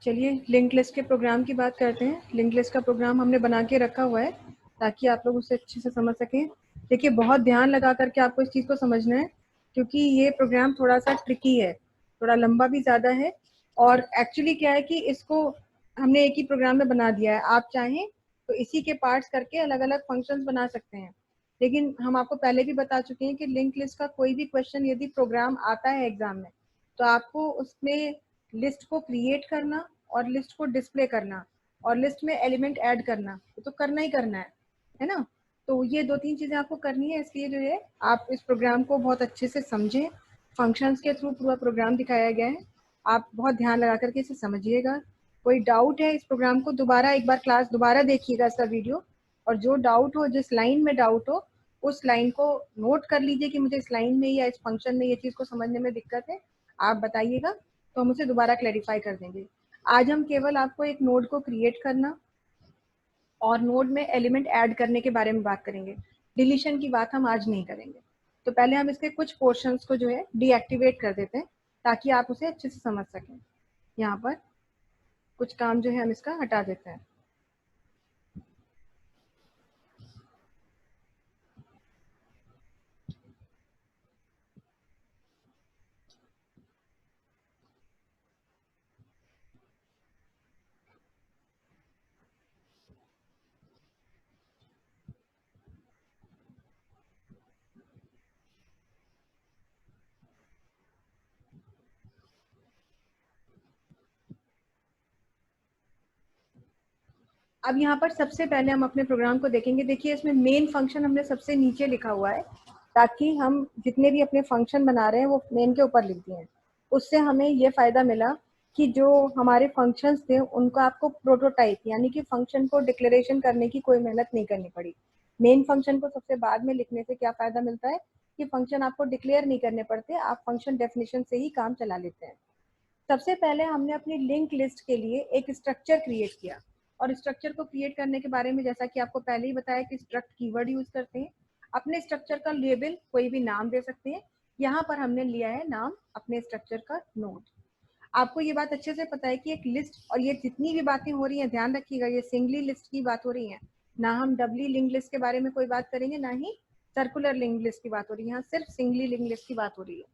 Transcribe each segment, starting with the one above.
चलिए link list के programme की बात करते हैं। लिंक लिस्ट का प्रोग्राम हमने बना के रखा हुआ है ताकि आप लोग उसे अच्छे से समझ सकें। देखिए बहुत ध्यान लगा करके आपको इस चीज़ को समझना है क्योंकि ये प्रोग्राम थोड़ा सा ट्रिकी है, थोड़ा लंबा भी ज़्यादा है। और एक्चुअली क्या है कि इसको हमने एक ही प्रोग्राम में बना दिया है। आप चाहें तो इसी के पार्ट्स करके अलग अलग फंक्शंस बना सकते हैं, लेकिन हम आपको पहले भी बता चुके हैं कि लिंक लिस्ट का कोई भी क्वेश्चन यदि प्रोग्राम आता है एग्जाम में तो आपको उसमें लिस्ट को क्रिएट करना और लिस्ट को डिस्प्ले करना और लिस्ट में एलिमेंट ऐड करना तो करना ही करना है ना। तो ये 2-3 चीज़ें आपको करनी है, इसलिए जो है आप इस प्रोग्राम को बहुत अच्छे से समझें। फंक्शंस के थ्रू पूरा प्रोग्राम दिखाया गया है, आप बहुत ध्यान लगा करके इसे समझिएगा। कोई डाउट है इस प्रोग्राम को दोबारा एक बार क्लास दोबारा देखिएगा इसका वीडियो, और जो डाउट हो, जिस लाइन में डाउट हो उस लाइन को नोट कर लीजिए कि मुझे इस लाइन में या इस फंक्शन में ये चीज़ को समझने में दिक्कत है, आप बताइएगा तो हम उसे दोबारा क्लैरिफाई कर देंगे। आज हम केवल आपको एक नोड को क्रिएट करना और नोड में एलिमेंट ऐड करने के बारे में बात करेंगे। डिलीशन की बात हम आज नहीं करेंगे। तो पहले हम इसके कुछ पोर्शंस को जो है डीएक्टिवेट कर देते हैं ताकि आप उसे अच्छे से समझ सकें। यहाँ पर कुछ काम जो है हम इसका हटा देते हैं। अब यहाँ पर सबसे पहले हम अपने प्रोग्राम को देखेंगे। देखिए इसमें मेन फंक्शन हमने सबसे नीचे लिखा हुआ है ताकि हम जितने भी अपने फंक्शन बना रहे हैं वो मेन के ऊपर लिख दिए हैं। उससे हमें ये फायदा मिला कि जो हमारे फंक्शंस थे उनको आपको प्रोटोटाइप यानी कि फंक्शन को डिक्लेरेशन करने की कोई मेहनत नहीं करनी पड़ी। मेन फंक्शन को सबसे बाद में लिखने से क्या फायदा मिलता है कि फंक्शन आपको डिक्लेयर नहीं करने पड़ते, आप फंक्शन डेफिनेशन से ही काम चला लेते हैं। सबसे पहले हमने अपनी लिंक लिस्ट के लिए एक स्ट्रक्चर क्रिएट किया, और स्ट्रक्चर को क्रिएट करने के बारे में जैसा कि आपको पहले ही बताया कि स्ट्रक्ट कीवर्ड यूज करते हैं। अपने स्ट्रक्चर का लेबल कोई भी नाम दे सकते हैं। यहाँ पर हमने लिया है नाम अपने स्ट्रक्चर का नोड। आपको ये बात अच्छे से पता है कि एक लिस्ट, और ये जितनी भी बातें हो रही हैं ध्यान रखिएगा ये सिंगली लिस्ट की बात हो रही है, ना हम डबली लिंक लिस्ट के बारे में कोई बात करेंगे, ना ही सर्कुलर लिंक लिस्ट की बात हो रही है। यहाँ सिर्फ सिंगली लिंक लिस्ट की बात हो रही है।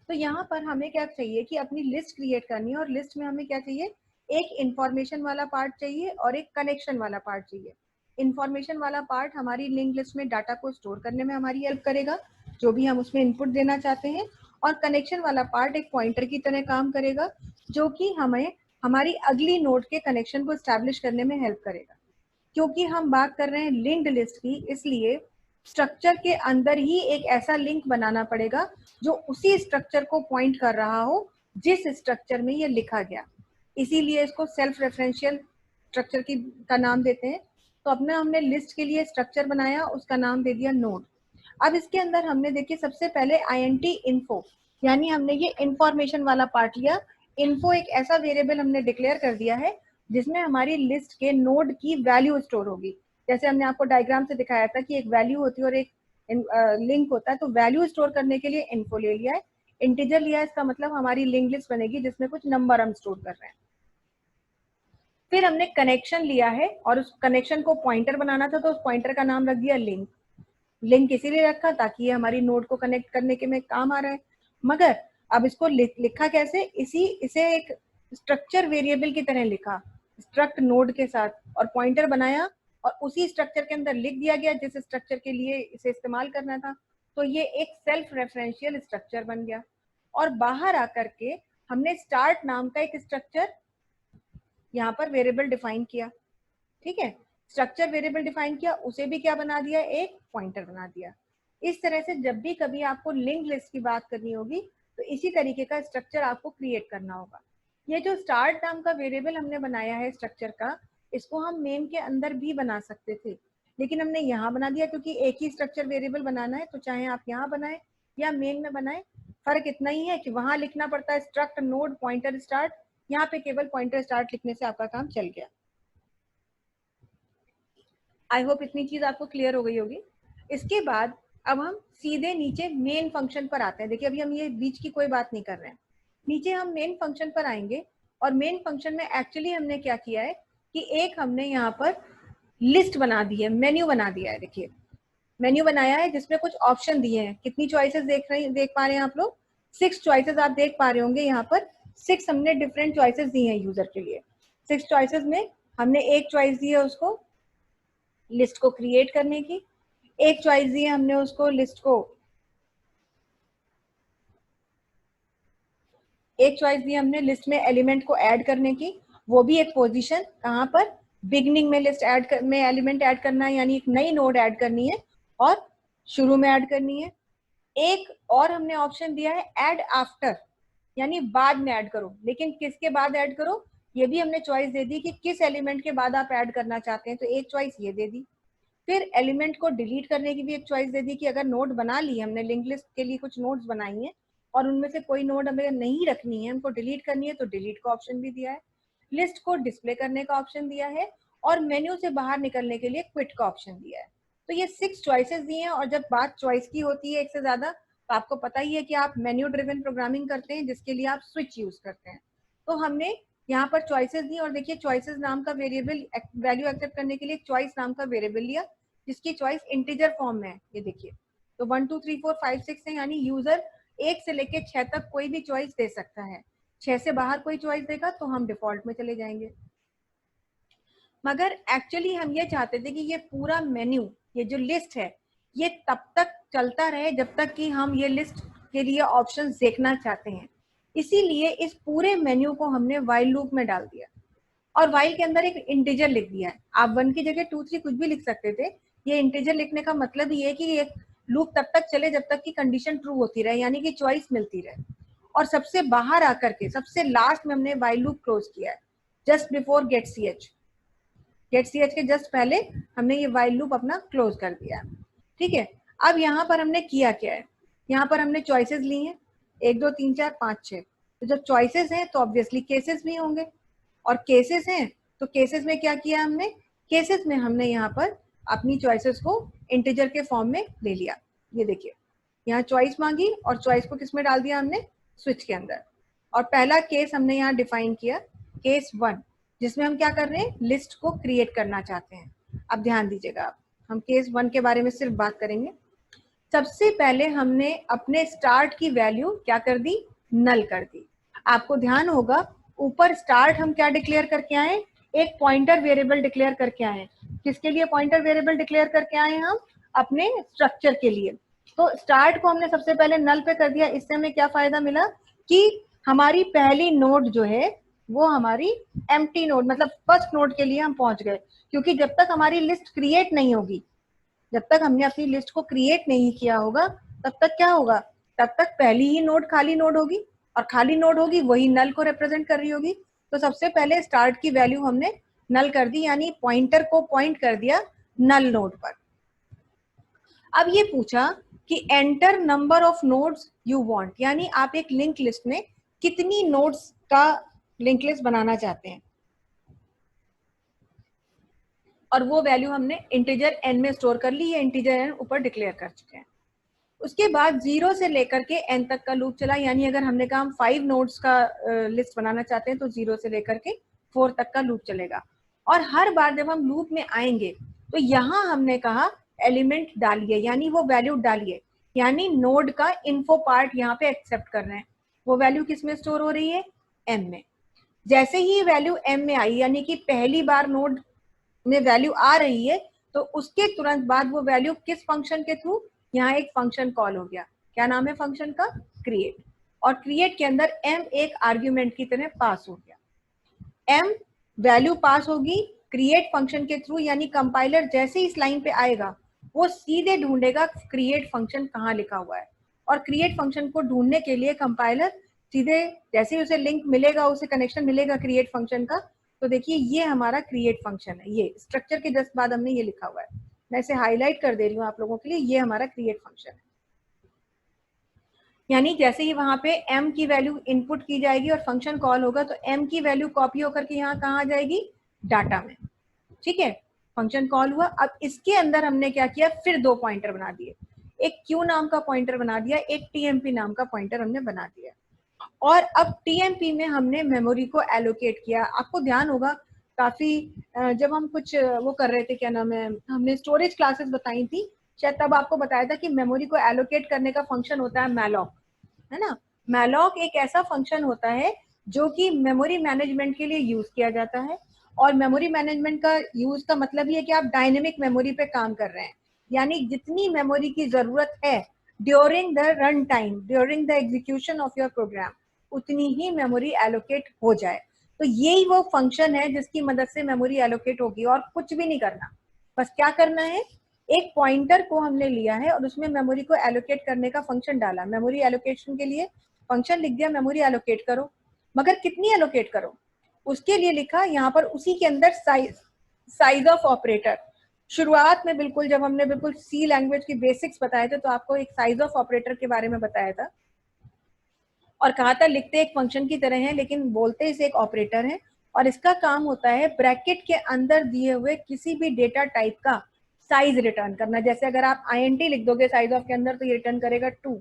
तो यहाँ पर हमें क्या चाहिए कि अपनी लिस्ट क्रिएट करनी है, और लिस्ट में हमें क्या चाहिए, एक इंफॉर्मेशन वाला पार्ट चाहिए और एक कनेक्शन वाला पार्ट चाहिए। इंफॉर्मेशन वाला पार्ट हमारी लिंक लिस्ट में डाटा को स्टोर करने में हमारी हेल्प करेगा, जो भी हम उसमें इनपुट देना चाहते हैं। और कनेक्शन वाला पार्ट एक पॉइंटर की तरह काम करेगा, जो कि हमें हमारी अगली नोड के कनेक्शन को स्टैब्लिश करने में हेल्प करेगा। क्योंकि हम बात कर रहे हैं लिंक्ड लिस्ट की, इसलिए स्ट्रक्चर के अंदर ही एक ऐसा लिंक बनाना पड़ेगा जो उसी स्ट्रक्चर को पॉइंट कर रहा हो जिस स्ट्रक्चर में ये लिखा गया। इसीलिए इसको सेल्फ रेफरेंशियल स्ट्रक्चर की का नाम देते हैं। तो अपना हमने लिस्ट के लिए स्ट्रक्चर बनाया, उसका नाम दे दिया नोड। अब इसके अंदर हमने देखिए सबसे पहले आईएनटी इन्फो, यानी हमने ये इंफॉर्मेशन वाला पार्ट लिया। इन्फो एक ऐसा वेरिएबल हमने डिक्लेयर कर दिया है जिसमें हमारी लिस्ट के नोड की वैल्यू स्टोर होगी। जैसे हमने आपको डायग्राम से दिखाया था कि एक वैल्यू होती है और एक लिंक होता है, तो वैल्यू स्टोर करने के लिए इन्फो ले लिया है। इंटीजर लिया है, इसका मतलब हमारी लिंक लिस्ट बनेगी जिसमें कुछ नंबर हम स्टोर कर रहे हैं। फिर हमने कनेक्शन लिया है और उस कनेक्शन को पॉइंटर बनाना था, तो उस पॉइंटर का नाम रख दिया लिंक। लिंक इसीलिए रखा ताकि ये हमारी नोड को कनेक्ट करने के में काम आ रहा है। मगर अब इसको लिखा कैसे, इसे एक स्ट्रक्चर वेरिएबल की तरह लिखा स्ट्रक्ट नोड के साथ, और पॉइंटर बनाया और उसी स्ट्रक्चर के अंदर लिख दिया गया जिस स्ट्रक्चर के लिए इसे इस्तेमाल करना था। तो ये एक सेल्फ रेफरेंशियल स्ट्रक्चर बन गया। और बाहर आकर के हमने स्टार्ट नाम का एक स्ट्रक्चर यहाँ पर वेरिएबल डिफाइन किया। ठीक है, स्ट्रक्चर वेरिएबल डिफाइन किया, उसे भी क्या बना दिया, एक पॉइंटर बना दिया। इस तरह से जब भी कभी आपको लिंक लिस्ट की बात करनी होगी तो इसी तरीके का स्ट्रक्चर आपको क्रिएट करना होगा। ये जो स्टार्ट नाम का वेरिएबल हमने बनाया है स्ट्रक्चर का, इसको हम मेन के अंदर भी बना सकते थे, लेकिन हमने यहाँ बना दिया क्योंकि एक ही स्ट्रक्चर वेरिएबल बनाना है। तो चाहे आप यहाँ बनाए या मेन में बनाए, फर्क इतना ही है कि वहां लिखना पड़ता है स्ट्रक्ट नोड पॉइंटर स्टार्ट, यहाँ पे केवल पॉइंटर स्टार्ट लिखने से आपका काम चल गया। आई होप इतनी चीज आपको क्लियर हो गई होगी। इसके बाद अब हम सीधे नीचे मेन फंक्शन पर आते हैं। देखिए अभी हम ये बीच की कोई बात नहीं कर रहे हैं, नीचे हम मेन फंक्शन पर आएंगे। और मेन फंक्शन में एक्चुअली हमने क्या किया है कि एक हमने यहाँ पर लिस्ट बना दी है, मेन्यू बना दिया है। देखिए मेन्यू बनाया है जिसमें कुछ ऑप्शन दिए हैं। कितनी चॉइसेस देख पा रहे हैं आप लोग? 6 चॉइसेस आप देख पा रहे होंगे यहाँ पर। 6 हमने डिफरेंट चॉइसेस दी हैं यूजर के लिए। 6 चॉइसेस में हमने एक चॉइस दी है उसको लिस्ट को क्रिएट करने की, एक चॉइस दी है हमने उसको लिस्ट को, एक चॉइस दी हमने लिस्ट में एलिमेंट को ऐड करने की, वो भी एक पोजीशन कहाँ पर, बिगनिंग में लिस्ट में एलिमेंट ऐड करना है, यानी एक नई नोड ऐड करनी है और शुरू में ऐड करनी है। एक और हमने ऑप्शन दिया है ऐड आफ्टर, यानी बाद में ऐड करो, लेकिन किसके बाद ऐड करो ये भी हमने चॉइस दे दी कि किस एलिमेंट के बाद आप ऐड करना चाहते हैं, तो एक चॉइस ये दे दी। फिर एलिमेंट को डिलीट करने की भी एक चॉइस दे दी कि अगर नोड बना ली, हमने लिंक लिस्ट के लिए कुछ नोड्स बनाई हैं और उनमें से कोई नोड हमें नहीं रखनी है, हमको डिलीट करनी है, तो डिलीट का ऑप्शन भी दिया है। लिस्ट को डिस्प्ले करने का ऑप्शन दिया है और मेन्यू से बाहर निकलने के लिए क्विट का ऑप्शन दिया है। तो ये 6 चॉइसेस दिए हैं। और जब बात चॉइस की होती है एक से ज्यादा, तो आपको पता ही है कि आप मेन्यू ड्रिवन प्रोग्रामिंग करते हैं जिसके लिए आप स्विच यूज करते हैं। तो हमने यहाँ पर चॉइसेस दी और देखिए चॉइसेस नाम का वेरिएबल, वैल्यू एक्सेप्ट करने के लिए चॉइस नाम का वेरिएबल लिया जिसकी चॉइस इंटीजर फॉर्म में है। ये देखिए तो 1 2 3 4 5 6 है, यानी यूजर 1 से लेके 6 तक कोई भी चॉइस दे सकता है। 6 से बाहर कोई चॉइस देगा तो हम डिफॉल्ट में चले जाएंगे। मगर एक्चुअली हम ये चाहते थे कि ये पूरा मेन्यू, ये जो लिस्ट है, ये तब तक चलता रहे जब तक कि हम ये लिस्ट के लिए ऑप्शंस देखना चाहते हैं। इसीलिए इस पूरे मेन्यू को हमने व्हाइल लूप में डाल दिया और व्हाइल के अंदर एक इंटीजर लिख दिया है। आप 1 की जगह 2 3 कुछ भी लिख सकते थे। ये इंटीजर लिखने का मतलब ये है कि ये लूप तब तक चले जब तक कि कंडीशन ट्रू होती रहे, यानी कि चॉइस मिलती रहे। और सबसे बाहर आकर के सबसे लास्ट में हमने व्हाइल लूप क्लोज किया है, जस्ट बिफोर गेट ch के जस्ट पहले हमने ये व्हाइल लूप अपना क्लोज कर दिया। ठीक है, अब यहाँ पर हमने किया क्या है, यहाँ पर हमने चॉइसेस ली हैं 1 2 3 4 5 6। तो जब चॉइसेस हैं तो ऑब्वियसली केसेस भी होंगे, और केसेस हैं तो केसेस में क्या किया हमने, केसेस में हमने यहाँ पर अपनी चॉइसेस को इंटीजर के फॉर्म में ले लिया। ये देखिए यहाँ चॉइस मांगी और चॉइस को किस में डाल दिया हमने, स्विच के अंदर। और पहला केस हमने यहाँ डिफाइन किया केस 1, जिसमें हम क्या कर रहे हैं, लिस्ट को क्रिएट करना चाहते हैं। अब ध्यान दीजिएगा आप, हम केस 1 के बारे में सिर्फ बात करेंगे। सबसे पहले हमने अपने स्टार्ट की वैल्यू क्या कर दी, नल कर दी। आपको ध्यान होगा ऊपर स्टार्ट हम क्या डिक्लेयर करके आए, एक पॉइंटर वेरिएबल डिक्लेयर करके आए। किसके लिए पॉइंटर वेरिएबल डिक्लेयर करके आए हम, अपने स्ट्रक्चर के लिए। तो स्टार्ट को हमने सबसे पहले नल पे कर दिया। इससे हमें क्या फायदा मिला कि हमारी पहली नोड जो है वो हमारी एम्प्टी नोड, मतलब फर्स्ट नोड के लिए हम पहुंच गए। क्योंकि जब तक हमारी लिस्ट क्रिएट नहीं होगी, जब तक हमने अपनी लिस्ट को क्रिएट नहीं किया होगा, तब तक क्या होगा, तब तक पहली ही नोड खाली नोड होगी, और खाली नोड होगी वही नल को रिप्रेजेंट कर रही होगी। तो सबसे पहले स्टार्ट की वैल्यू हमने नल कर दी, यानी पॉइंटर को पॉइंट कर दिया नल नोड पर। अब ये पूछा कि enter number of nodes you want, यानी आप एक लिंक लिस्ट में कितनी नोड्स का लिंक लिस्ट बनाना चाहते हैं, और वो वैल्यू हमने इंटीजर n में स्टोर कर ली। ये इंटीजर n ऊपर डिक्लेयर कर चुके हैं। उसके बाद 0 से लेकर के n तक का लूप चला, यानी अगर हमने कहा हम 5 नोड्स का लिस्ट बनाना चाहते हैं तो 0 से लेकर के 4 तक का लूप चलेगा। और हर बार जब हम लूप में आएंगे तो यहाँ हमने कहा एलिमेंट डालिए, यानी वो वैल्यू डालिए, यानी नोड का इन्फो पार्ट यहाँ पे एक्सेप्ट कर रहे हैं। वो वैल्यू किस में स्टोर हो रही है, m में। जैसे ही वैल्यू m में आई, यानी कि पहली बार नोड में वैल्यू आ रही है, तो उसके तुरंत बाद वो वैल्यू किस फंक्शन के थ्रू, यहाँ एक फंक्शन कॉल हो गया। क्या नाम है फंक्शन का, क्रिएट। और क्रिएट के अंदर m एक आर्ग्यूमेंट की तरह पास हो गया। m वैल्यू पास होगी क्रिएट फंक्शन के थ्रू, यानी कंपाइलर जैसे इस लाइन पे आएगा वो सीधे ढूंढेगा क्रिएट फंक्शन कहाँ लिखा हुआ है। और क्रिएट फंक्शन को ढूंढने के लिए कंपाइलर सीधे जैसे ही उसे लिंक मिलेगा, उसे कनेक्शन मिलेगा क्रिएट फंक्शन का, तो देखिए ये हमारा क्रिएट फंक्शन है। ये स्ट्रक्चर के जस्ट बाद हमने ये लिखा हुआ है, मैं इसे हाईलाइट कर दे रही हूँ आप लोगों के लिए। ये हमारा क्रिएट फंक्शन है, यानी जैसे ही वहां पे m की वैल्यू इनपुट की जाएगी और फंक्शन कॉल होगा, तो m की वैल्यू कॉपी होकर के यहाँ कहाँ आ जाएगी, डाटा में। ठीक है, फंक्शन कॉल हुआ। अब इसके अंदर हमने क्या किया, फिर 2 पॉइंटर बना दिए। एक q नाम का पॉइंटर बना दिया, एक tmp नाम का पॉइंटर हमने बना दिया। और अब टीएमपी में हमने मेमोरी को एलोकेट किया। आपको ध्यान होगा काफी जब हम कुछ वो कर रहे थे, क्या नाम है, हमने स्टोरेज क्लासेस बताई थी, शायद तब आपको बताया था कि मेमोरी को एलोकेट करने का फंक्शन होता है मैलॉक, है ना। मैलॉक एक ऐसा फंक्शन होता है जो कि मेमोरी मैनेजमेंट के लिए यूज किया जाता है। और मेमोरी मैनेजमेंट का यूज का मतलब ये है कि आप डायनेमिक मेमोरी पे काम कर रहे हैं, यानी जितनी मेमोरी की जरूरत है during the run time, during the execution of your program, उतनी ही मेमोरी एलोकेट हो जाए। तो यही वो फंक्शन है जिसकी मदद से मेमोरी एलोकेट होगी, और कुछ भी नहीं करना। बस क्या करना है, एक पॉइंटर को हमने लिया है और उसमें मेमोरी को एलोकेट करने का फंक्शन डाला, मेमोरी एलोकेशन के लिए फंक्शन लिख दिया, मेमोरी एलोकेट करो। मगर कितनी एलोकेट करो, उसके लिए लिखा यहाँ पर उसी के अंदर साइज ऑफ ऑपरेटर। शुरुआत में बिल्कुल जब हमने बिल्कुल सी लैंग्वेज की बेसिक्स बताए थे तो आपको एक साइज ऑफ ऑपरेटर के बारे में बताया था और कहा था लिखते एक फंक्शन की तरह है लेकिन बोलते इसे एक ऑपरेटर है, और इसका काम होता है ब्रैकेट के अंदर दिए हुए किसी भी डेटा टाइप का साइज रिटर्न करना। जैसे अगर आप INT लिख दोगे साइज ऑफ के अंदर तो ये रिटर्न करेगा 2,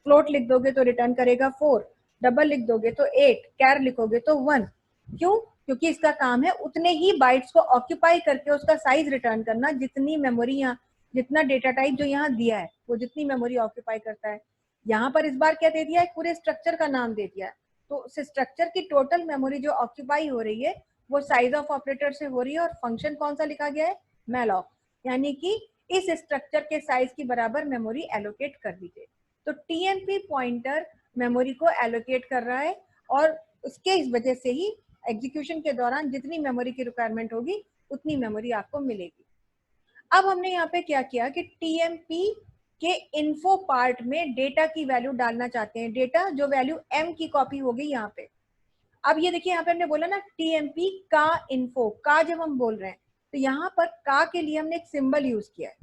फ्लोट लिख दोगे तो रिटर्न करेगा 4, डबल लिख दोगे तो 8, कैर लिखोगे तो 1। क्यों? क्योंकि इसका काम है उतने ही बाइट्स को ऑक्यूपाई करके उसका साइज रिटर्न करना, जितनी मेमोरी यहाँ, जितना डेटा टाइप जो यहाँ दिया है वो जितनी मेमोरी ऑक्यूपाई करता है। यहाँ पर इस बार क्या दे दिया है, पूरे स्ट्रक्चर का नाम दे दिया है। तो उस स्ट्रक्चर की टोटल मेमोरी जो ऑक्यूपाई हो रही है वो साइज ऑफ ऑपरेटर से हो रही है, और फंक्शन कौन सा लिखा गया है, मैलॉक, यानी कि इस स्ट्रक्चर के साइज की बराबर मेमोरी एलोकेट कर दीजिए। तो टीएमपी पॉइंटर मेमोरी को एलोकेट कर रहा है, और उसके इस वजह से ही एग्जीक्यूशन के दौरान जितनी मेमोरी की रिक्वायरमेंट होगी उतनी मेमोरी आपको मिलेगी। अब हमने यहाँ पे क्या किया कि टीएमपी के इन्फो पार्ट में डेटा की वैल्यू डालना चाहते हैं, डेटा जो वैल्यू m की कॉपी हो गई यहाँ पे। अब ये देखिए यहाँ पे हमने बोला ना टीएमपी का इन्फो, का जब हम बोल रहे हैं तो यहाँ पर का के लिए हमने एक सिंबल यूज किया है,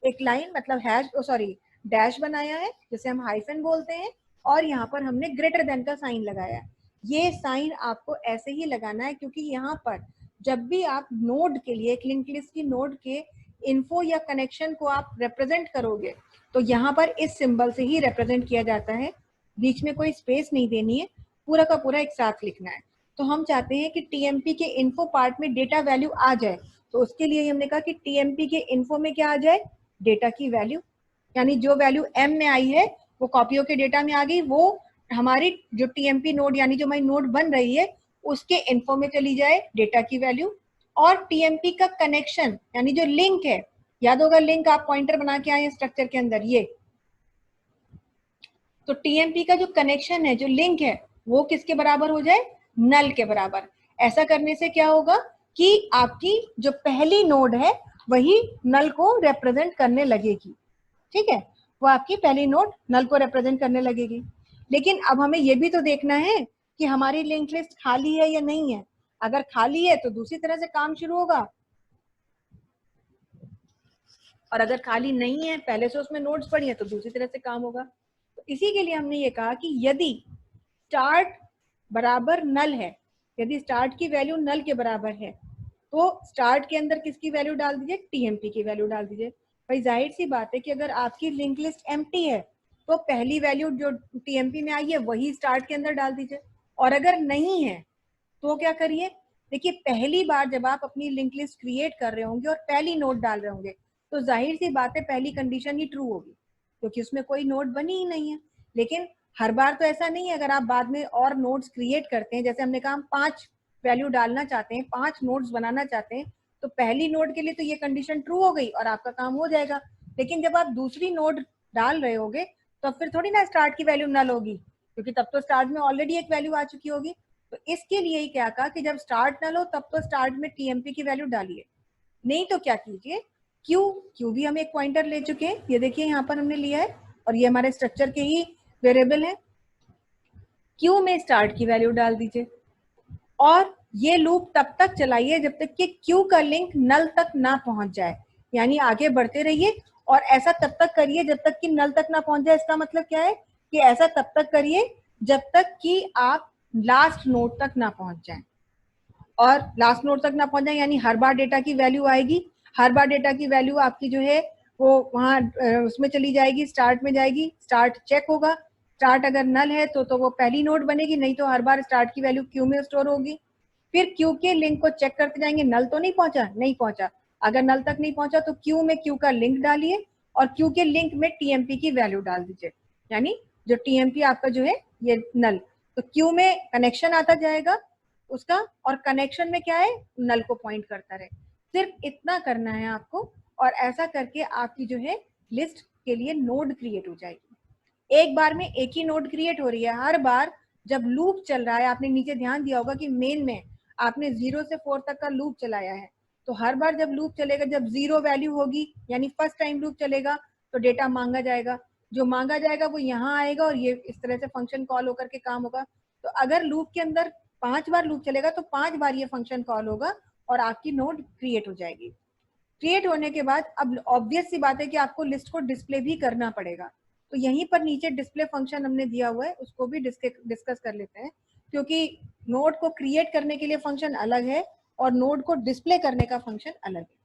एक लाइन मतलब हैश सॉरी डैश बनाया है जिसे हम हाइफन बोलते हैं, और यहाँ पर हमने ग्रेटर देन का साइन लगाया है। ये साइन आपको ऐसे ही लगाना है क्योंकि यहाँ पर जब भी आप नोड के लिए, एक लिंक लिस्ट की नोड के इन्फो या कनेक्शन को आप रिप्रेजेंट करोगे तो यहाँ पर इस सिंबल से ही रिप्रेजेंट किया जाता है, बीच में कोई स्पेस नहीं देनी है, पूरा का पूरा एक साथ लिखना है। तो हम चाहते हैं कि टीएमपी के इन्फो पार्ट में डेटा वैल्यू आ जाए, तो उसके लिए हमने कहा कि टीएमपी के इन्फो में क्या आ जाए, डेटा की वैल्यू, यानी जो वैल्यू m में आई है वो कॉपियों के डेटा में आ गई, वो हमारी जो टीएमपी नोड यानी जो हमारी नोड बन रही है उसके इन्फो में चली जाए डेटा की वैल्यू। और टीएमपी का कनेक्शन यानी जो लिंक है, याद होगा लिंक आप पॉइंटर बना के आए स्ट्रक्चर के अंदर, ये तो टीएमपी का जो कनेक्शन है, जो लिंक है, वो किसके बराबर हो जाए, नल के बराबर। ऐसा करने से क्या होगा कि आपकी जो पहली नोड है वही नल को रिप्रेजेंट करने लगेगी, ठीक है, वो आपकी पहली नोड नल को रिप्रेजेंट करने लगेगी। लेकिन अब हमें ये भी तो देखना है कि हमारी लिंक लिस्ट खाली है या नहीं है। अगर खाली है तो दूसरी तरह से काम शुरू होगा, और अगर खाली नहीं है, पहले से उसमें नोड्स पड़ी है, तो दूसरी तरह से काम होगा। तो इसी के लिए हमने ये कहा कि यदि स्टार्ट बराबर नल है, यदि स्टार्ट की वैल्यू नल के बराबर है तो स्टार्ट के अंदर किसकी वैल्यू डाल दीजिए, टीएमपी की वैल्यू डाल दीजिए। भाई जाहिर सी बात है कि अगर आपकी लिंक लिस्ट एम्प्टी है तो पहली वैल्यू जो टीएमपी में आई है वही स्टार्ट के अंदर डाल दीजिए, और अगर नहीं है तो क्या करिए, देखिए पहली बार जब आप अपनी लिंक लिस्ट क्रिएट कर रहे होंगे और पहली नोड डाल रहे होंगे तो जाहिर सी बात है पहली कंडीशन ही ट्रू होगी क्योंकि उसमें कोई नोड बनी ही नहीं है। लेकिन हर बार तो ऐसा नहीं है, अगर आप बाद में और नोड्स क्रिएट करते हैं, जैसे हमने कहा हम 5 वैल्यू डालना चाहते हैं, 5 नोड्स बनाना चाहते हैं, तो पहली नोड के लिए तो ये कंडीशन ट्रू हो गई और आपका काम हो जाएगा। लेकिन जब आप दूसरी नोड डाल रहे होगे तो फिर थोड़ी ना स्टार्ट की वैल्यू नल होगी, क्योंकि तब तो स्टार्ट में ऑलरेडी एक वैल्यू आ चुकी होगी। तो इसके लिए ही क्या कहा कि जब स्टार्ट नल हो तब तो स्टार्ट में टीएमपी की वैल्यू डालिए, नहीं तो क्या कीजिए, क्यू भी हम एक पॉइंटर ले चुके हैं, ये देखिए यहाँ पर हमने लिया है और ये हमारे स्ट्रक्चर के ही वेरिएबल है। क्यू में स्टार्ट की वैल्यू डाल दीजिए और ये लूप तब तक चलाइए जब तक कि क्यू का लिंक नल तक ना पहुंच जाए, यानी आगे बढ़ते रहिए और ऐसा तब तक करिए जब तक कि नल तक ना पहुंच जाए। इसका मतलब क्या है कि ऐसा तब तक करिए जब तक कि आप लास्ट नोड तक ना पहुंच जाए, और लास्ट नोड तक ना पहुंच जाए यानी हर बार डेटा की वैल्यू आएगी, हर बार डेटा की वैल्यू आपकी जो है वो वहां उसमें चली जाएगी, स्टार्ट में जाएगी, स्टार्ट चेक होगा, स्टार्ट अगर नल है तो वो पहली नोड बनेगी, नहीं तो हर बार स्टार्ट की वैल्यू क्यू में स्टोर होगी। फिर क्यू के लिंक को चेक करते जाएंगे, नल तो नहीं पहुंचा, नहीं पहुंचा। अगर नल तक नहीं पहुंचा तो क्यू में क्यू का लिंक डालिए और क्यू के लिंक में टीएमपी की वैल्यू डाल दीजिए, यानी जो टीएमपी आपका जो है ये नल, तो क्यू में कनेक्शन आता जाएगा उसका, और कनेक्शन में क्या है, नल को पॉइंट करता रहे। सिर्फ इतना करना है आपको, और ऐसा करके आपकी जो है लिस्ट के लिए नोड क्रिएट हो जाएगी। एक बार में एक ही नोड क्रिएट हो रही है। हर बार जब लूप चल रहा है, आपने नीचे ध्यान दिया होगा कि मेन में आपने 0 से 4 तक का लूप चलाया है, तो हर बार जब लूप चलेगा, जब 0 वैल्यू होगी यानी फर्स्ट टाइम लूप चलेगा, तो डेटा मांगा जाएगा, जो मांगा जाएगा वो यहाँ आएगा और ये इस तरह से फंक्शन कॉल होकर के काम होगा। तो अगर लूप के अंदर 5 बार लूप चलेगा तो 5 बार ये फंक्शन कॉल होगा और आपकी नोड क्रिएट हो जाएगी। क्रिएट होने के बाद अब ऑब्वियस सी बात है कि आपको लिस्ट को डिस्प्ले भी करना पड़ेगा, तो यहीं पर नीचे डिस्प्ले फंक्शन हमने दिया हुआ है, उसको भी डिस्कस कर लेते हैं, क्योंकि नोड को क्रिएट करने के लिए फंक्शन अलग है और नोड को डिस्प्ले करने का फंक्शन अलग है।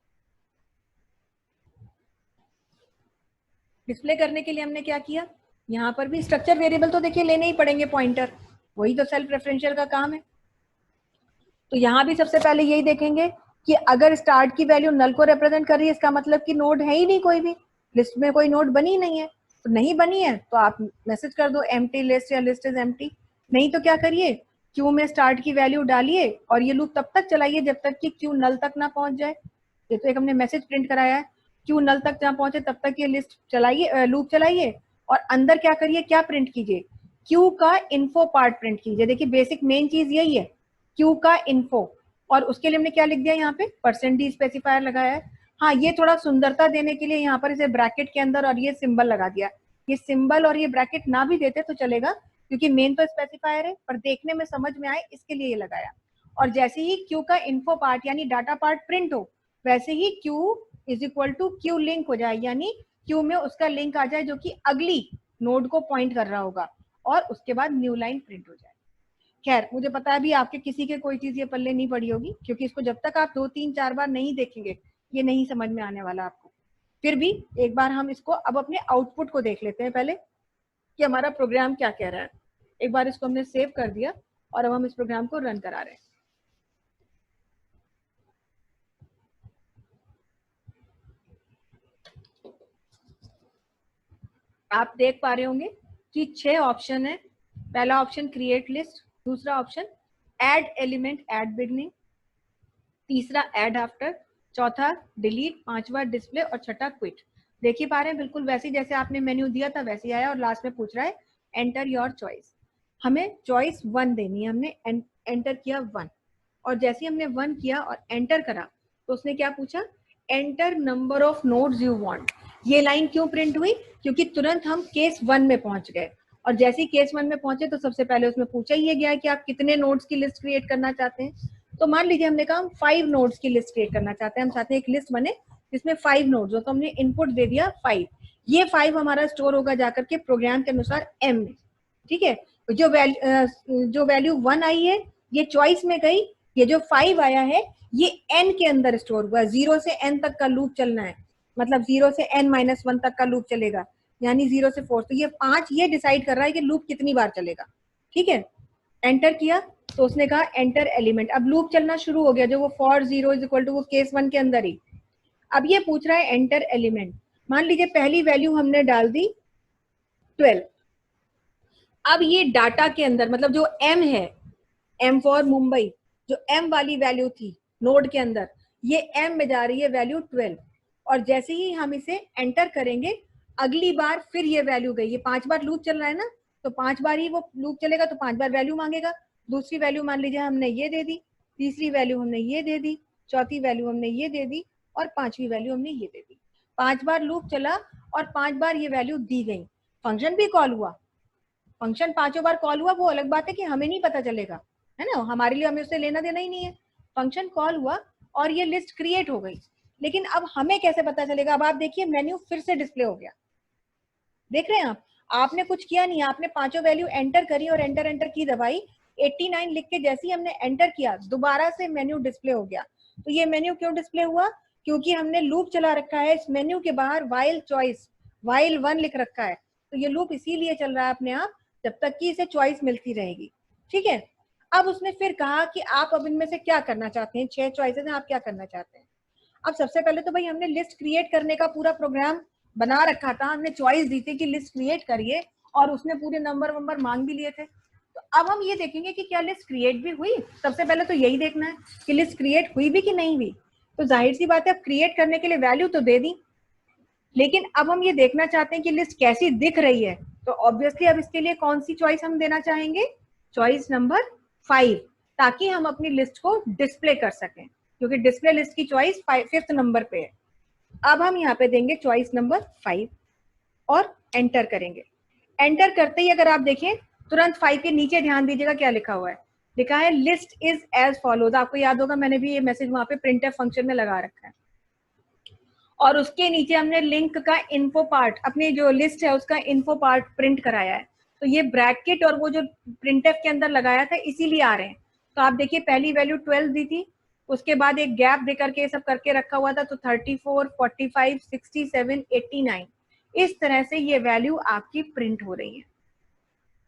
डिस्प्ले करने के लिए हमने क्या किया, यहाँ पर भी स्ट्रक्चर वेरिएबल तो देखिए लेने ही पड़ेंगे, पॉइंटर, वही तो सेल्फ रेफरेंशियल का काम है। तो यहाँ भी सबसे पहले यही देखेंगे कि अगर स्टार्ट की वैल्यू नल को रिप्रेजेंट कर रही है, इसका मतलब कि नोड है ही नहीं, कोई भी लिस्ट में कोई नोड बनी नहीं है। तो नहीं बनी है तो आप मैसेज कर दो एम्प्टी लिस्ट या लिस्ट इज एम्प्टी। नहीं तो क्या करिए, क्यू में स्टार्ट की वैल्यू डालिए और ये लूप तब तक चलाइए जब तक कि क्यू नल तक ना पहुंच जाए। ये तो एक हमने मैसेज प्रिंट कराया है, क्यू नल तक ना पहुंचे तब तक ये लिस्ट चलाइए, लूप चलाइए, और अंदर क्या करिए, क्या प्रिंट कीजिए, क्यू का इन्फो पार्ट प्रिंट कीजिए। देखिए बेसिक मेन चीज यही है, क्यू का इन्फो, और उसके लिए हमने क्या लिख दिया यहाँ पे, %d स्पेसिफायर लगाया है। हाँ, ये थोड़ा सुंदरता देने के लिए यहाँ पर इसे ब्रैकेट के अंदर और ये सिंबल लगा दिया। ये सिंबल और ये ब्रैकेट ना भी देते तो चलेगा, क्योंकि मेन तो स्पेसिफायर है, पर देखने में समझ में आए इसके लिए ये लगाया। और जैसे ही क्यू का इन्फो पार्ट यानी डाटा पार्ट प्रिंट हो, वैसे ही Q is equal to Q link हो जाए, यानी क्यू में उसका लिंक आ जाए जो कि अगली नोड को पॉइंट कर रहा होगा, और उसके बाद न्यू लाइन प्रिंट हो जाए। खैर, मुझे पता है अभी आपके किसी के कोई चीज ये पल्ले नहीं पड़ी होगी, क्योंकि इसको जब तक आप 2, 3, 4 बार नहीं देखेंगे ये नहीं समझ में आने वाला आपको। फिर भी एक बार हम इसको अब अपने आउटपुट को देख लेते हैं पहले कि हमारा प्रोग्राम क्या कह रहा है। एक बार इसको हमने सेव कर दिया और अब हम इस प्रोग्राम को रन करा रहे हैं। आप देख पा रहे होंगे कि 6 ऑप्शन है। पहला ऑप्शन क्रिएट लिस्ट, दूसरा option add element at beginning, तीसरा ऐड आफ्टर, चौथा डिलीट, पांचवा डिस्प्ले और छठा क्विट। देखिए पा रहे हैं बिल्कुल वैसे जैसे आपने मेन्यू दिया था वैसे आया, और लास्ट में पूछ रहा है एंटर योर चॉइस। हमें चॉइस 1 देनी है, हमने एंटर किया 1, और जैसे हमने 1 किया और एंटर करा तो उसने क्या पूछा, enter number of nodes you want. ये लाइन क्यों प्रिंट हुई, क्योंकि तुरंत हम केस 1 में पहुंच गए, और जैसे ही केस 1 में पहुंचे तो सबसे पहले उसमें पूछा ही गया कि आप कितने नोड्स की लिस्ट क्रिएट करना चाहते हैं। तो मान लीजिए हमने कहा हम 5 नोड्स की लिस्ट क्रिएट करना चाहते हैं, हम चाहते हैं एक लिस्ट बने जिसमें 5 नोड्स हो, तो हमने इनपुट दे दिया 5। ये 5 हमारा स्टोर होगा जाकर के प्रोग्राम के अनुसार m में, ठीक है। जो वैल्यू 1 आई है ये चॉइस में गई, ये जो 5 आया है ये n के अंदर स्टोर हुआ, 0 से n तक का लूप चलना है, मतलब 0 से n-1 तक का लूप चलेगा, यानी 0 से 4। तो ये 5 ये डिसाइड कर रहा है कि लूप कितनी बार चलेगा, ठीक है। एंटर किया तो उसने कहा एंटर एलिमेंट, अब लूप चलना शुरू हो गया, जो वो फॉर 0 इज इक्वल टू वो केस 1 के अंदर ही। अब ये पूछ रहा है एंटर एलिमेंट। मान लीजिए पहली वैल्यू हमने डाल दी 12। अब ये डाटा के अंदर मतलब जो m है, m फॉर मुंबई, जो m वाली वैल्यू थी नोड के अंदर, ये m में जा रही है वैल्यू 12, और जैसे ही हम इसे एंटर करेंगे अगली बार फिर ये वैल्यू गई, ये 5 बार लूप चल रहा है ना, तो 5 बार ही वो लूप चलेगा तो 5 बार वैल्यू मांगेगा। दूसरी वैल्यू मान लीजिए हमने ये दे दी, तीसरी वैल्यू हमने ये दे दी, चौथी वैल्यू हमने ये दे दी, और पांचवी वैल्यू हमने ये दे दी। 5 बार लूप चला और 5 बार ये वैल्यू दी गई। फंक्शन भी कॉल हुआ, फंक्शन 5 बार कॉल हुआ, वो अलग बात है कि हमें नहीं पता चलेगा, है ना, हमारे लिए हमें उससे लेना देना ही नहीं है। फंक्शन कॉल हुआ और ये लिस्ट क्रिएट हो गई, लेकिन अब हमें कैसे पता चलेगा। अब आप देखिए मेन्यू फिर से डिस्प्ले हो गया, देख रहे हैं आप, आपने कुछ किया नहीं, आपने 5 वैल्यू एंटर करी और एंटर एंटर की दबाई, 89 लिख के जैसे ही हमने एंटर किया दोबारा से मेन्यू डिस्प्ले हो गया। तो ये मेन्यू क्यों डिस्प्ले हुआ, क्योंकि हमने लूप चला रखा है, इस मेन्यू के बाहर वाइल चॉइस वाइल 1 लिख रखा है, तो ये लूप इसीलिए चल रहा है अपने आप जब तक कि इसे चॉइस मिलती रहेगी। ठीक है, अब उसने फिर कहा कि आप अब इनमें से क्या करना चाहते हैं, 6 चॉइसेस हैं, आप क्या करना चाहते हैं। अब सबसे पहले तो भाई हमने लिस्ट क्रिएट करने का पूरा प्रोग्राम बना रखा था, हमने चॉइस दी थी कि लिस्ट क्रिएट करिए, और उसने पूरे नंबर वंबर मांग भी लिए थे। तो अब हम ये देखेंगे कि क्या लिस्ट क्रिएट भी हुई। सबसे पहले तो यही देखना है कि लिस्ट क्रिएट हुई भी कि नहीं हुई। तो जाहिर सी बात है, अब क्रिएट करने के लिए वैल्यू तो दे दी, लेकिन अब हम ये देखना चाहते हैं कि लिस्ट कैसी दिख रही है। तो ऑब्वियसली अब इसके लिए कौन सी चॉइस हम देना चाहेंगे, चॉइस नंबर 5, ताकि हम अपनी लिस्ट को डिस्प्ले कर सकें, क्योंकि डिस्प्ले लिस्ट की चॉइस 5th नंबर पे है। अब हम यहाँ पे देंगे चॉइस नंबर 5 और एंटर करेंगे। एंटर करते ही अगर आप देखें, तुरंत 5 के नीचे ध्यान दीजिएगा क्या लिखा हुआ है, लिखा है लिस्ट इज एज फॉलोज। आपको याद होगा मैंने भी ये मैसेज वहां पे प्रिंटफ फंक्शन में लगा रखा है, और उसके नीचे हमने लिंक का इन्फो पार्ट, अपनी जो लिस्ट है उसका इन्फो पार्ट प्रिंट कराया है। तो ये ब्रैकेट और वो जो प्रिंटफ के अंदर लगाया था इसीलिए आ रहे हैं। तो आप देखिए पहली वैल्यू 12 दी थी, उसके बाद एक गैप दे करके सब करके रखा हुआ था, तो 34, 45, 67, 89 इस तरह से ये वैल्यू आपकी प्रिंट हो रही है।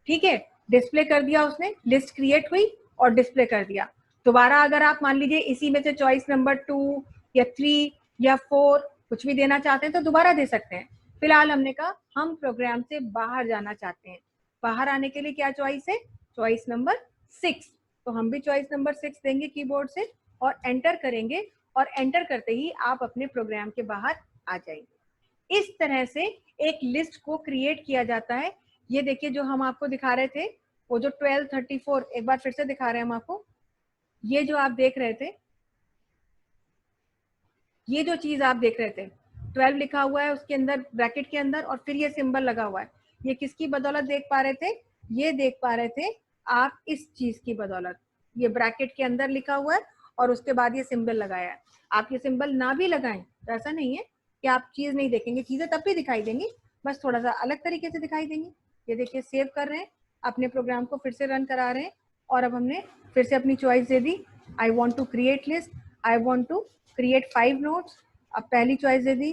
ठीक है, डिस्प्ले कर दिया उसने, लिस्ट क्रिएट हुई और डिस्प्ले कर दिया। दोबारा अगर आप मान लीजिए इसी में से चॉइस नंबर 2 या 3 या 4 कुछ भी देना चाहते हैं तो दोबारा दे सकते हैं। फिलहाल हमने कहा हम प्रोग्राम से बाहर जाना चाहते हैं। बाहर आने के लिए क्या चॉइस है, चॉइस नंबर 6। तो हम भी चॉइस नंबर 6 देंगे कीबोर्ड से और एंटर करेंगे, और एंटर करते ही आप अपने प्रोग्राम के बाहर आ जाएंगे। इस तरह से एक लिस्ट को क्रिएट किया जाता है। ये देखिए जो हम आपको दिखा रहे थे, वो जो 12, 34, एक बार फिर से दिखा रहे हैं हम आपको। ये जो आप देख रहे थे, ये जो चीज आप देख रहे थे 12 लिखा हुआ है उसके अंदर ब्रैकेट के अंदर, और फिर ये सिंबल लगा हुआ है, ये किसकी बदौलत देख पा रहे थे, ये देख पा रहे थे आप इस चीज की बदौलत। ये ब्रैकेट के अंदर लिखा हुआ है और उसके बाद ये सिंबल लगाया है। आप ये सिंबल ना भी लगाएं तो ऐसा नहीं है कि आप चीज नहीं देखेंगे, चीजें तब भी दिखाई देंगी, बस थोड़ा सा अलग तरीके से दिखाई देंगी। ये देखिए सेव कर रहे हैं, अपने प्रोग्राम को फिर से रन करा रहे हैं, और अब हमने फिर से अपनी चॉइस दे दी, I want to create list, I want to create 5 notes. अब पहली चॉइस दे दी,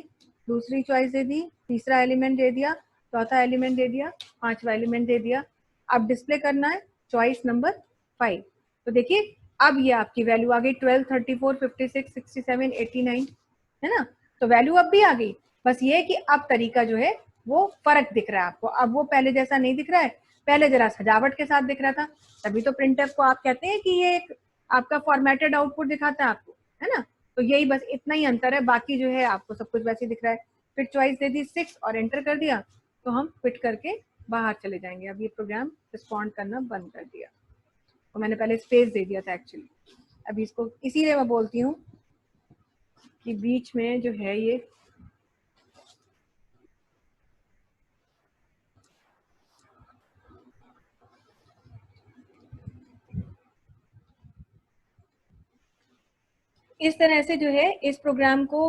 दूसरी चॉइस दे दी, तीसरा एलिमेंट दे दिया, चौथा एलिमेंट दे दिया, पांचवा एलिमेंट दे दिया। अब डिस्प्ले करना है चॉइस नंबर 5। तो देखिए अब ये आपकी वैल्यू आ गई 12, 34, 56, 67, 89, है ना। तो वैल्यू अब भी आ गई, बस ये है कि अब तरीका जो है वो फर्क दिख रहा है आपको। अब वो पहले जैसा नहीं दिख रहा है, पहले जरा सजावट के साथ दिख रहा था, तभी तो प्रिंटफ को आप कहते हैं कि ये एक आपका फॉर्मेटेड आउटपुट दिखाता है आपको, है ना। तो यही बस इतना ही अंतर है, बाकी जो है आपको सब कुछ वैसे दिख रहा है। फिर चॉइस दे दी 6 और एंटर कर दिया, तो हम क्विट करके बाहर चले जाएंगे। अब ये प्रोग्राम रिस्पॉन्ड करना बंद कर दिया, तो मैंने पहले स्पेस दे दिया था एक्चुअली। अभी इसको इसीलिए मैं बोलती हूँ कि बीच में जो है ये इस तरह से जो है इस प्रोग्राम को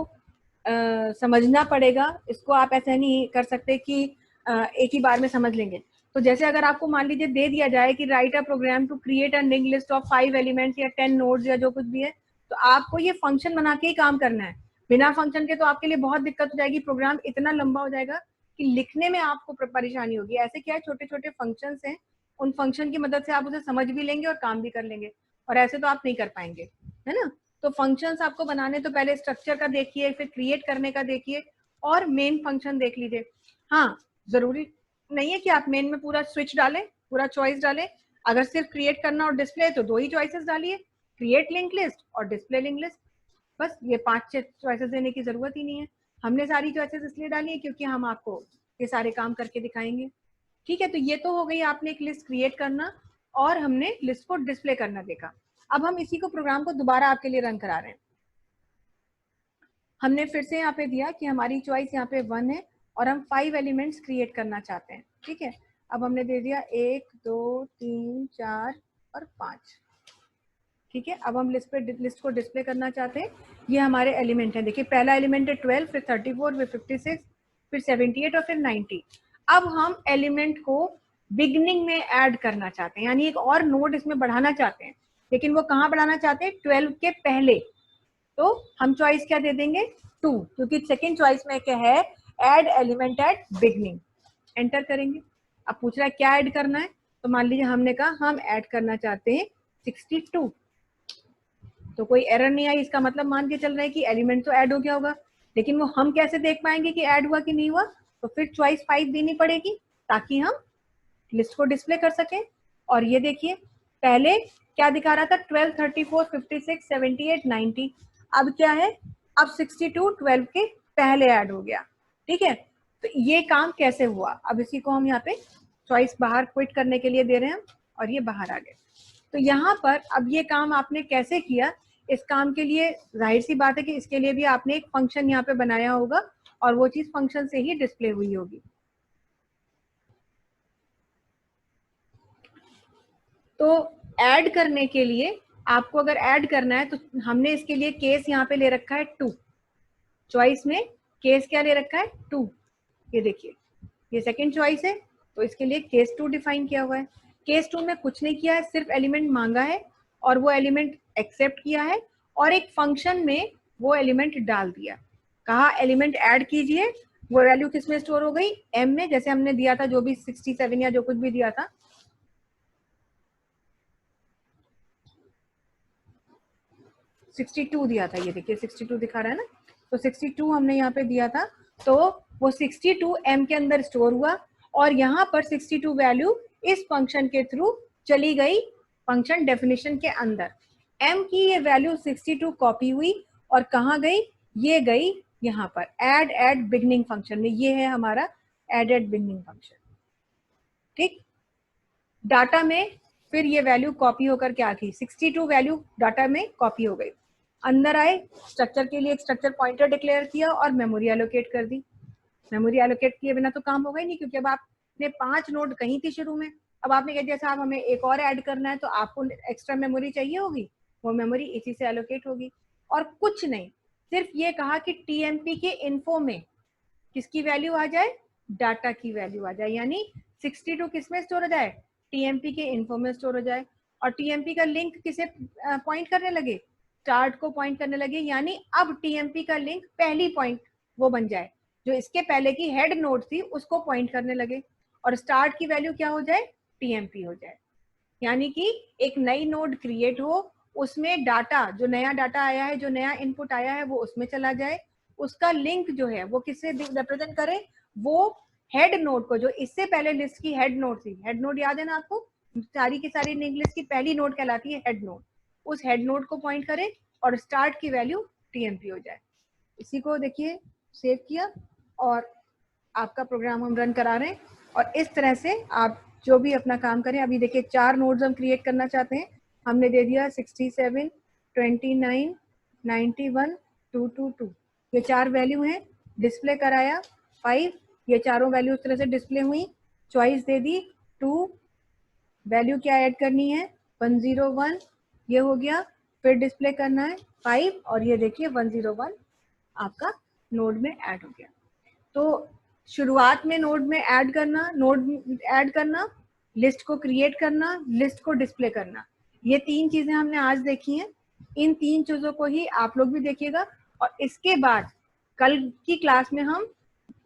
समझना पड़ेगा। इसको आप ऐसा नहीं कर सकते कि एक ही बार में समझ लेंगे। तो जैसे अगर आपको मान लीजिए दे दिया जाए कि write a program to create a link list of 5 elements या 10 नोड्स या जो कुछ भी है, तो आपको ये फंक्शन बना के ही काम करना है। बिना फंक्शन के तो आपके लिए बहुत दिक्कत हो जाएगी, प्रोग्राम इतना लंबा हो जाएगा कि लिखने में आपको परेशानी होगी। ऐसे क्या है, छोटे छोटे फंक्शंस हैं, उन फंक्शन की मदद से आप उसे समझ भी लेंगे और काम भी कर लेंगे, और ऐसे तो आप नहीं कर पाएंगे, है ना। तो फंक्शंस आपको बनाने तो पहले स्ट्रक्चर का देखिए, फिर क्रिएट करने का देखिए, और मेन फंक्शन देख लीजिए। हाँ, जरूरी नहीं है कि आप मेन में पूरा स्विच डालें, पूरा चॉइस डालें। अगर सिर्फ क्रिएट करना और डिस्प्ले तो 2 ही चॉइसेस डालिए, क्रिएट लिंक लिस्ट और डिस्प्ले लिंक लिस्ट। बस ये 5-6 चॉइसेस देने की जरूरत ही नहीं है। हमने सारी चॉइसेस इसलिए डाली है क्योंकि हम आपको ये सारे काम करके दिखाएंगे। ठीक है, तो ये तो हो गई आपने एक लिस्ट क्रिएट करना और हमने लिस्ट को डिस्प्ले करना देखा। अब हम इसी को प्रोग्राम को दोबारा आपके लिए रन करा रहे हैं। हमने फिर से यहाँ पे दिया कि हमारी चॉइस यहाँ पे 1 है और हम 5 एलिमेंट्स क्रिएट करना चाहते हैं। ठीक है, अब हमने दे दिया 1, 2, 3, 4 और 5। ठीक है, अब हम लिस्ट को डिस्प्ले करना चाहते हैं। ये हमारे एलिमेंट हैं, देखिए पहला एलिमेंट है 12, फिर 34, फिर 56, फिर 78 और फिर 90। अब हम एलिमेंट को बिगनिंग में ऐड करना चाहते हैं, यानी एक और नोड इसमें बढ़ाना चाहते हैं, लेकिन वो कहाँ बढ़ाना चाहते हैं, 12 के पहले। तो हम चॉइस क्या दे देंगे, 2, क्योंकि सेकेंड चॉइस में क्या है, add element at beginning. Enter करेंगे, अब पूछ रहा है क्या ऐड करना है, तो मान लीजिए हमने कहा हम ऐड करना चाहते हैं 62, तो कोई एरर नहीं आई, इसका मतलब मान के चल रहा है कि एलिमेंट तो ऐड हो गया होगा। लेकिन वो हम कैसे देख पाएंगे कि ऐड हुआ कि नहीं हुआ, तो फिर चॉइस 5 देनी पड़ेगी ताकि हम लिस्ट को डिस्प्ले कर सकें। और ये देखिए पहले क्या दिखा रहा था, 12, 34, 56, 78, 90, अब क्या है, अब 62 12 के पहले ऐड हो गया। ठीक है, तो ये काम कैसे हुआ, अब इसी को हम यहाँ पे चॉइस बाहर क्विट करने के लिए दे रहे हैं और ये बाहर आ गए। तो यहाँ पर अब ये काम आपने कैसे किया, इस काम के लिए जाहिर सी बात है कि इसके लिए भी आपने एक फंक्शन यहाँ पे बनाया होगा और वो चीज फंक्शन से ही डिस्प्ले हुई होगी। तो ऐड करने के लिए आपको अगर ऐड करना है तो हमने इसके लिए केस यहाँ पे ले रखा है 2, चॉइस में केस क्या ले रखा है 2, ये देखिए ये सेकंड चॉइस है तो इसके लिए केस 2 डिफाइन किया हुआ है। केस 2 में कुछ नहीं किया है, सिर्फ एलिमेंट मांगा है और वो एलिमेंट एक्सेप्ट किया है और एक फंक्शन में वो एलिमेंट डाल दिया, कहा एलिमेंट ऐड कीजिए, वो वैल्यू किस में स्टोर हो गई, एम में, जैसे हमने दिया था जो भी 67 या जो कुछ भी दिया था, 62 दिया था, ये देखिए 62 दिखा रहा है ना, तो 62 हमने यहाँ पे दिया था, तो वो 62 एम के अंदर स्टोर हुआ और यहाँ पर 62 वैल्यू इस फंक्शन के थ्रू चली गई फंक्शन डेफिनेशन के अंदर। एम की ये वैल्यू 62 कॉपी हुई और कहाँ गई, ये गई यहाँ पर एड बिगनिंग फंक्शन में, ये है हमारा एड बिगनिंग फंक्शन। ठीक, डाटा में फिर ये वैल्यू कॉपी होकर क्या थी, 62 वैल्यू डाटा में कॉपी हो गई, अंदर आए, स्ट्रक्चर के लिए एक स्ट्रक्चर पॉइंटर डिक्लेयर किया और मेमोरी एलोकेट कर दी। मेमोरी एलोकेट किए बिना तो काम होगा ही नहीं, क्योंकि अब आपने 5 नोड कहीं थी शुरू में, अब आपने कह दिया साहब हमें एक और ऐड करना है तो आपको एक्स्ट्रा मेमोरी चाहिए होगी, वो मेमोरी इसी से एलोकेट होगी। और कुछ नहीं, सिर्फ ये कहा कि टीएमपी के इन्फो में किसकी वैल्यू आ जाए, डाटा की वैल्यू आ जाए, यानी 62 किस में स्टोर हो जाए, टीएमपी के इन्फो में स्टोर हो जाए। और टीएमपी का लिंक किसे पॉइंट करने लगे, स्टार्ट को पॉइंट करने लगे, यानी अब टीएमपी का लिंक पहली पॉइंट वो बन जाए, जो इसके पहले की हेड नोड थी उसको पॉइंट करने लगे और स्टार्ट की वैल्यू क्या हो जाए, टीएमपी हो जाए। यानी कि एक नई नोड क्रिएट हो, उसमें डाटा, जो नया डाटा आया है, जो नया इनपुट आया है वो उसमें चला जाए, उसका लिंक जो है वो किससे रिप्रेजेंट करे, वो हेड नोड को, जो इससे पहले लिस्ट की हेड नोड थी, हेड नोड याद है ना आपको, सारी की सारी लिंक लिस्ट की पहली नोड कहलाती है हेड नोड, उस हेड नोड को पॉइंट करे और स्टार्ट की वैल्यू टीएमपी हो जाए। इसी को देखिए सेव किया और आपका प्रोग्राम हम रन करा रहे हैं और इस तरह से आप जो भी अपना काम करें। अभी देखिए 4 नोड्स हम क्रिएट करना चाहते हैं, हमने दे दिया 67, 29, 91, 222, ये 4 वैल्यू हैं, डिस्प्ले कराया 5, ये चारों वैल्यू उस तरह से डिस्प्ले हुई, चॉइस दे दी 2, वैल्यू क्या ऐड करनी है 101, ये हो गया, फिर डिस्प्ले करना है 5 और ये देखिए 101 आपका नोड में ऐड हो गया। तो शुरुआत में नोड में ऐड करना, नोड ऐड करना, लिस्ट को क्रिएट करना, लिस्ट को डिस्प्ले करना, ये 3 चीजें हमने आज देखी हैं। इन 3 चीजों को ही आप लोग भी देखिएगा और इसके बाद कल की क्लास में हम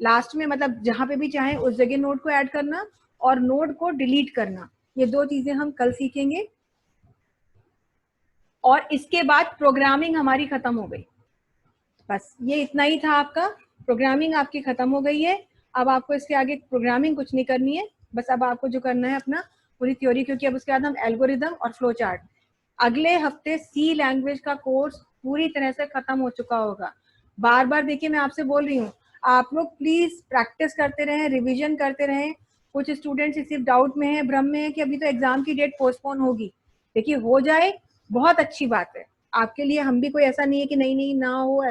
लास्ट में, मतलब जहां पे भी चाहे उस जगह नोड को ऐड करना और नोड को डिलीट करना, ये 2 चीजें हम कल सीखेंगे। और इसके बाद प्रोग्रामिंग हमारी खत्म हो गई, बस ये इतना ही था आपका, प्रोग्रामिंग आपकी खत्म हो गई है। अब आपको इसके आगे प्रोग्रामिंग कुछ नहीं करनी है, बस अब आपको जो करना है अपना पूरी थ्योरी, क्योंकि अब उसके बाद हम एल्गोरिदम और फ्लो चार्ट, अगले हफ्ते सी लैंग्वेज का कोर्स पूरी तरह से खत्म हो चुका होगा। बार बार देखिए मैं आपसे बोल रही हूँ, आप लोग प्लीज प्रैक्टिस करते रहें, रिविजन करते रहें। कुछ स्टूडेंट्स सिर्फ डाउट में है, भ्रम में है कि अभी तो एग्जाम की डेट पोस्टपोन होगी, देखिए हो जाए बहुत अच्छी बात है आपके लिए, हम भी कोई ऐसा नहीं है कि नहीं नहीं ना हो,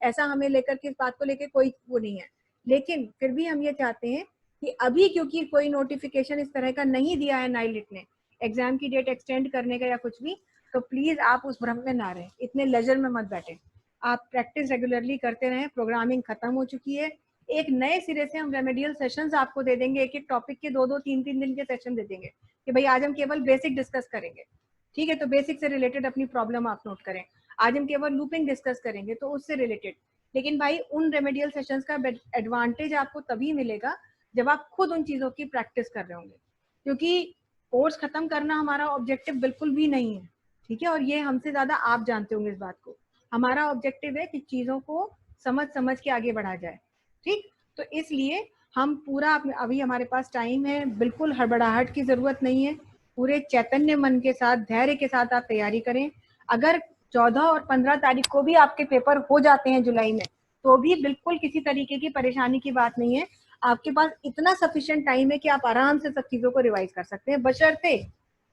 ऐसा हमें लेकर के इस बात को लेकर कोई वो नहीं है, लेकिन फिर भी हम ये चाहते हैं कि अभी क्योंकि कोई नोटिफिकेशन इस तरह का नहीं दिया है नाइलिट ने एग्जाम की डेट एक्सटेंड करने का या कुछ भी, तो प्लीज आप उस भ्रम में ना रहें, इतने लेजर में मत बैठे, आप प्रैक्टिस रेगुलरली करते रहें। प्रोग्रामिंग खत्म हो चुकी है, एक नए सिरे से हम रेमेडियल सेशंस आपको दे देंगे, एक एक टॉपिक के 2-2, 3-3 दिन के सेशन दे देंगे कि भाई आज हम केवल बेसिक डिस्कस करेंगे, ठीक है, तो बेसिक से रिलेटेड अपनी प्रॉब्लम आप नोट करें। आज हम केवल लूपिंग डिस्कस करेंगे तो उससे रिलेटेड, लेकिन भाई उन रेमेडियल सेशंस का एडवांटेज आपको तभी मिलेगा जब आप खुद उन चीज़ों की प्रैक्टिस कर रहे होंगे, क्योंकि कोर्स खत्म करना हमारा ऑब्जेक्टिव बिल्कुल भी नहीं है, ठीक है, और ये हमसे ज़्यादा आप जानते होंगे इस बात को। हमारा ऑब्जेक्टिव है कि चीज़ों को समझ समझ के आगे बढ़ा जाए, ठीक। तो इसलिए हम पूरा अभी हमारे पास टाइम है, बिल्कुल हड़बड़ाहट की ज़रूरत नहीं है, पूरे चैतन्य मन के साथ, धैर्य के साथ आप तैयारी करें। अगर 14 और 15 तारीख को भी आपके पेपर हो जाते हैं जुलाई में, तो भी बिल्कुल किसी तरीके की परेशानी की बात नहीं है। आपके पास इतना सफिशिएंट टाइम है कि आप आराम से सब चीज़ों को रिवाइज कर सकते हैं, बशर्ते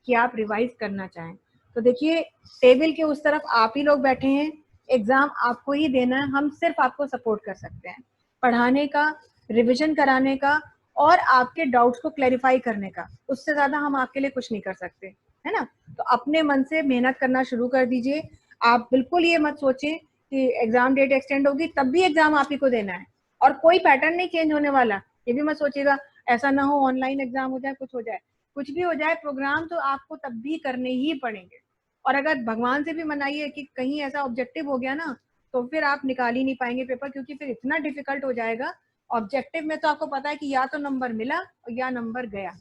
कि आप रिवाइज करना चाहें। तो देखिए, टेबल के उस तरफ आप ही लोग बैठे हैं, एग्जाम आपको ही देना है, हम सिर्फ आपको सपोर्ट कर सकते हैं पढ़ाने का, रिविजन कराने का और आपके डाउट्स को क्लैरिफाई करने का। उससे ज्यादा हम आपके लिए कुछ नहीं कर सकते, है ना। तो अपने मन से मेहनत करना शुरू कर दीजिए। आप बिल्कुल ये मत सोचें कि एग्जाम डेट एक्सटेंड होगी तब भी एग्जाम आप ही को देना है और कोई पैटर्न नहीं चेंज होने वाला। ये भी मत सोचिएगा ऐसा ना हो ऑनलाइन एग्जाम हो जाए, कुछ हो जाए, कुछ भी हो जाए, प्रोग्राम तो आपको तब भी करने ही पड़ेंगे। और अगर भगवान से भी मनाइए कि कहीं ऐसा ऑब्जेक्टिव हो गया ना, तो फिर आप निकाल ही नहीं पाएंगे पेपर, क्योंकि फिर इतना डिफिकल्ट हो जाएगा। ऑब्जेक्टिव में तो आपको पता है कि या तो नंबर मिला या नंबर गया,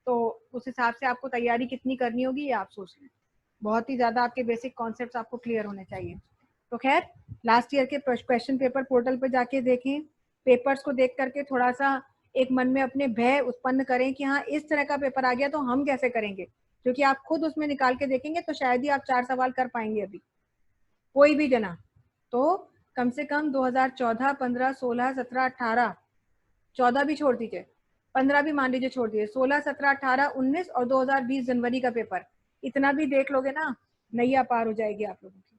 तो उस हिसाब से आपको तैयारी कितनी करनी होगी ये आप सोच लें। बहुत ही ज्यादा आपके बेसिक कॉन्सेप्ट्स आपको क्लियर होने चाहिए। तो खैर, लास्ट ईयर के क्वेश्चन पेपर पोर्टल पे जाके देखें, पेपर्स को देख करके थोड़ा सा एक मन में अपने भय उत्पन्न करें कि हाँ इस तरह का पेपर आ गया तो हम कैसे करेंगे, क्योंकि आप खुद उसमें निकाल के देखेंगे तो शायद ही आप 4 सवाल कर पाएंगे अभी, कोई भी जना। तो कम से कम 2014, 15, 16, 17, 18, 14 भी छोड़ दीजिए, 15 भी मान लीजिए छोड़ दीजिए, 16, 17, 18, 19 और 2020 जनवरी का पेपर, इतना भी देख लोगे ना, नैया पार हो जाएगी आप लोगों की।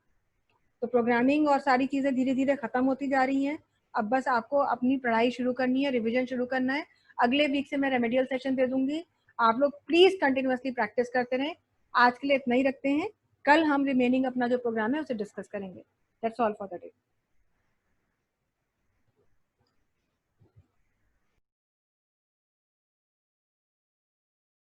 तो प्रोग्रामिंग और सारी चीजें धीरे धीरे खत्म होती जा रही हैं। अब बस आपको अपनी पढ़ाई शुरू करनी है, रिवीजन शुरू करना है। अगले वीक से मैं रेमेडियल सेशन दे दूंगी, आप लोग प्लीज कंटिन्यूअसली प्रैक्टिस करते रहें। आज के लिए इतना ही रखते हैं, कल हम रिमेनिंग अपना जो प्रोग्राम है उसे डिस्कस करेंगे। That's all for the day.